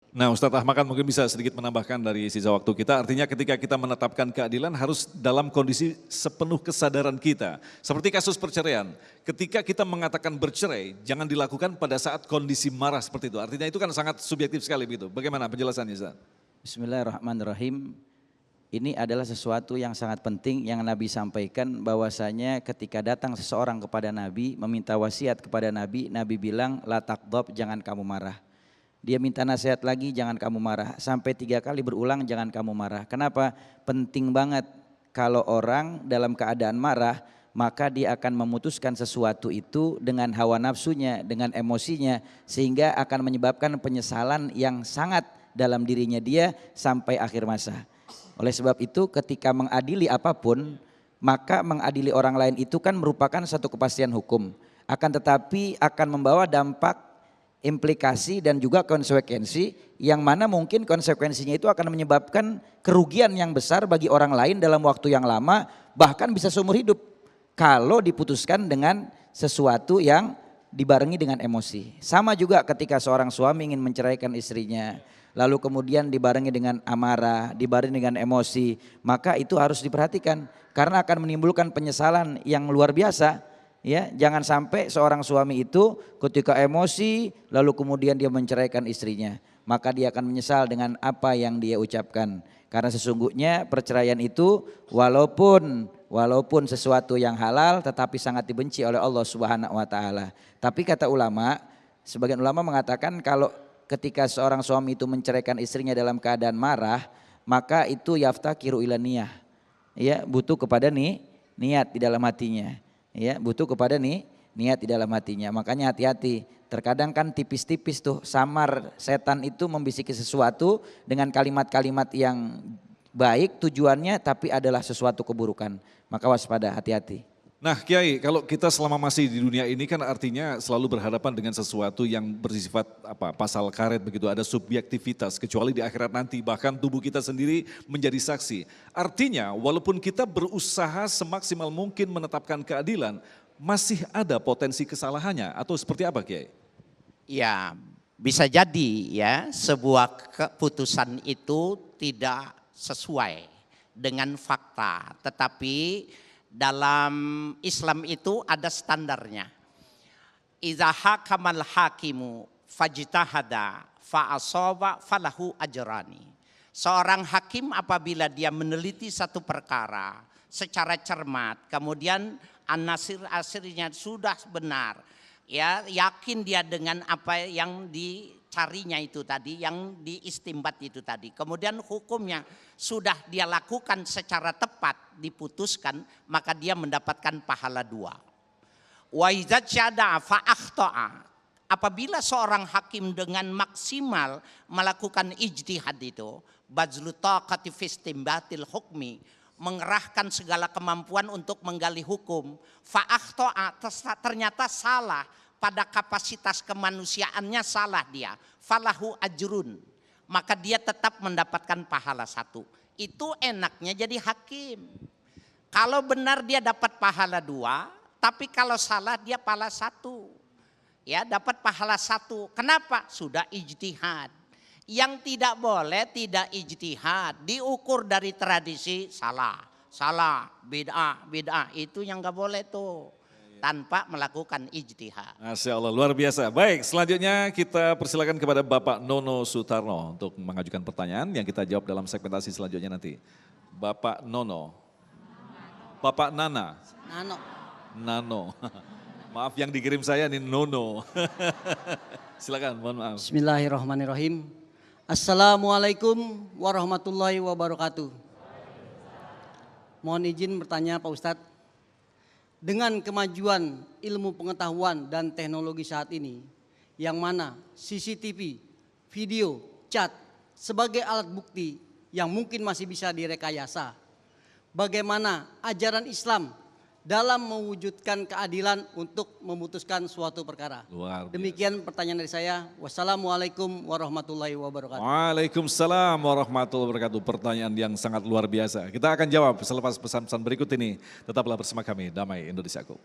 Nah, Ustadz Ahmad kan mungkin bisa sedikit menambahkan dari sisa waktu kita. Artinya ketika kita menetapkan keadilan harus dalam kondisi sepenuh kesadaran kita. Seperti kasus perceraian, ketika kita mengatakan bercerai, jangan dilakukan pada saat kondisi marah seperti itu. Artinya itu kan sangat subjektif sekali begitu. Bagaimana penjelasannya, Ustadz? Bismillahirrahmanirrahim. Ini adalah sesuatu yang sangat penting yang Nabi sampaikan, bahwasanya ketika datang seseorang kepada Nabi meminta wasiat kepada Nabi, Nabi bilang la taqdhab, jangan kamu marah. Dia minta nasihat lagi, jangan kamu marah. Sampai 3 kali berulang, jangan kamu marah. Kenapa? Penting banget kalau orang dalam keadaan marah, maka dia akan memutuskan sesuatu itu dengan hawa nafsunya, dengan emosinya, sehingga akan menyebabkan penyesalan yang sangat dalam dirinya dia sampai akhir masa. Oleh sebab itu ketika mengadili apapun, maka mengadili orang lain itu kan merupakan satu kepastian hukum. Akan tetapi akan membawa dampak, implikasi dan juga konsekuensi yang mana mungkin konsekuensinya itu akan menyebabkan kerugian yang besar bagi orang lain dalam waktu yang lama, bahkan bisa seumur hidup kalau diputuskan dengan sesuatu yang dibarengi dengan emosi. Sama juga ketika seorang suami ingin menceraikan istrinya, lalu kemudian dibarengi dengan amarah, dibarengi dengan emosi, maka itu harus diperhatikan karena akan menimbulkan penyesalan yang luar biasa. Ya, jangan sampai seorang suami itu ketika emosi lalu kemudian dia menceraikan istrinya, maka dia akan menyesal dengan apa yang dia ucapkan. Karena sesungguhnya perceraian itu walaupun sesuatu yang halal tetapi sangat dibenci oleh Allah Subhanahu wa taala. Tapi kata ulama, sebagian ulama mengatakan kalau ketika seorang suami itu menceraikan istrinya dalam keadaan marah, maka itu yaftakiru ila niyah. Ya, butuh kepada niat di dalam hatinya. Ya, butuh kepada niat di dalam hatinya. Makanya hati-hati. Terkadang kan tipis-tipis tuh samar setan itu membisiki sesuatu dengan kalimat-kalimat yang baik tujuannya tapi adalah sesuatu keburukan. Maka waspada, hati-hati. Nah Kiai, kalau kita selama masih di dunia ini kan artinya selalu berhadapan dengan sesuatu yang bersifat pasal karet begitu, ada subjektivitas, kecuali di akhirat nanti bahkan tubuh kita sendiri menjadi saksi. Artinya walaupun kita berusaha semaksimal mungkin menetapkan keadilan, masih ada potensi kesalahannya atau seperti apa Kiai? Ya, bisa jadi ya sebuah keputusan itu tidak sesuai dengan fakta, tetapi dalam Islam itu ada standarnya. Idza hakamal hakimu fajtahada fa asaba falahu ajrani. Seorang hakim apabila dia meneliti satu perkara secara cermat, kemudian an-nasir-asirnya sudah benar, ya yakin dia dengan apa yang dicarinya itu tadi, yang diistimbat itu tadi. Kemudian hukumnya sudah dia lakukan secara tepat, diputuskan, maka dia mendapatkan pahala 2. Wa idza syada fa akhta'a. Apabila seorang hakim dengan maksimal melakukan ijtihad itu, bazlu taqati fi istinbatil hukmi, mengerahkan segala kemampuan untuk menggali hukum, fa akhta'a, ternyata salah pada kapasitas kemanusiaannya, salah dia, falahu ajrun, maka dia tetap mendapatkan pahala 1. Itu enaknya jadi hakim. Kalau benar dia dapat pahala 2, tapi kalau salah dia pahala 1. Ya, dapat pahala 1. Kenapa? Sudah ijtihad. Yang tidak boleh tidak ijtihad, diukur dari tradisi, salah, bid'ah, itu yang nggak boleh tuh. Tanpa melakukan ijtihad. Masya Allah, luar biasa. Baik, selanjutnya kita persilakan kepada Bapak Nono Sutarno untuk mengajukan pertanyaan yang kita jawab dalam segmentasi selanjutnya nanti. Bapak Nono. Bapak Nana. Nano. Maaf yang dikirim saya nih Nono. Silakan, mohon maaf. Bismillahirrahmanirrahim. Assalamualaikum warahmatullahi wabarakatuh. Mohon izin bertanya Pak Ustadz. Dengan kemajuan ilmu pengetahuan dan teknologi saat ini, yang mana CCTV, video, chat sebagai alat bukti yang mungkin masih bisa direkayasa, bagaimana ajaran Islam dalam mewujudkan keadilan untuk memutuskan suatu perkara? Demikian pertanyaan dari saya. Wassalamualaikum warahmatullahi wabarakatuh. Waalaikumsalam warahmatullahi wabarakatuh. Pertanyaan yang sangat luar biasa. Kita akan jawab selepas pesan-pesan berikut ini. Tetaplah bersama kami, Damai Indonesiaku.